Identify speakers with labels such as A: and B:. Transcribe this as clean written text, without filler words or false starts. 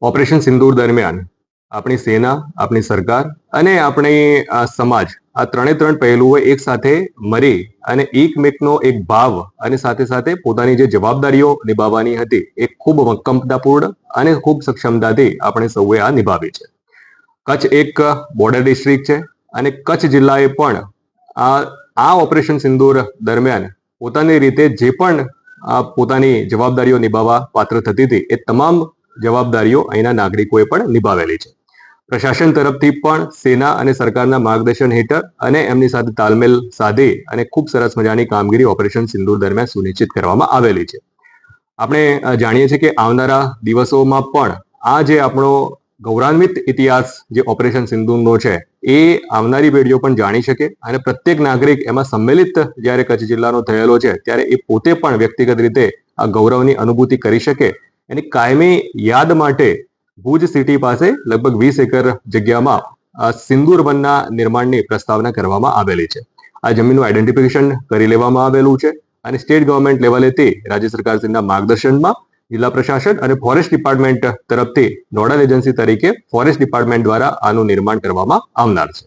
A: Operation સિંદૂર દરમિયાન આપણી સેના, આપણી સરકાર અને આપણી સમાજ આ ત્રણ પહેલુઓ એક સાથે મળી અને એકમેકનો એક ભાવ અને સાથે સાથે પોતાની જે જવાબદારીઓ નિભાવવાની હતી એ ખૂબ મક્કમતાપૂર્ણ અને ખૂબ સક્ષમતાથી આપણે સૌએ આ નિભાવી છે. કચ્છ એક બોર્ડર ડિસ્ટ્રિક્ટ છે અને કચ્છ જિલ્લાએ પણ આ ઓપરેશન સિંદૂર દરમિયાન પોતાની રીતે જે પણ પોતાની જવાબદારીઓ નિભાવવા પાત્ર થતી હતી એ તમામ જવાબદારીઓ અહીંના નાગરિકોએ પણ નિભાવેલી છે. પ્રશાસન તરફથી પણ સેના અને સરકારના માર્ગદર્શન હેઠળ અને એમની સાથે તાલમેલ સાધી અને ખૂબ સરસ મજાની કામગીરી ઓપરેશન સિંદૂર દરમિયાન સુનિશ્ચિત કરવામાં આવેલી છે. આપણે જાણીએ છીએ કે આવનારા દિવસોમાં પણ આ જે આપણો ગૌરવાન્વિત ઇતિહાસ જે ઓપરેશન સિંદૂરનો છે એ આવનારી પેઢીઓ પણ જાણી શકે અને પ્રત્યેક નાગરિક એમાં સંમેલિત જ્યારે કચ્છ જિલ્લાનો થયેલો છે ત્યારે એ પોતે પણ વ્યક્તિગત રીતે આ ગૌરવની અનુભૂતિ કરી શકે એની કાયમી યાદ માટે ભુજ સિટી પાસે લગભગ 20 એકર જગ્યામાં સિંદૂર વનના નિર્માણની પ્રસ્તાવના કરવામાં આવેલી છે. આ જમીનનું આઈડેન્ટિફિકેશન કરી લેવામાં આવેલું છે અને સ્ટેટ ગવર્મેન્ટ લેવલેથી રાજ્ય સરકારના માર્ગદર્શનમાં જિલ્લા પ્રશાસન અને ફોરેસ્ટ ડિપાર્ટમેન્ટ તરફથી નોડલ એજન્સી તરીકે ફોરેસ્ટ ડિપાર્ટમેન્ટ દ્વારા આનું નિર્માણ કરવામાં આવનાર છે.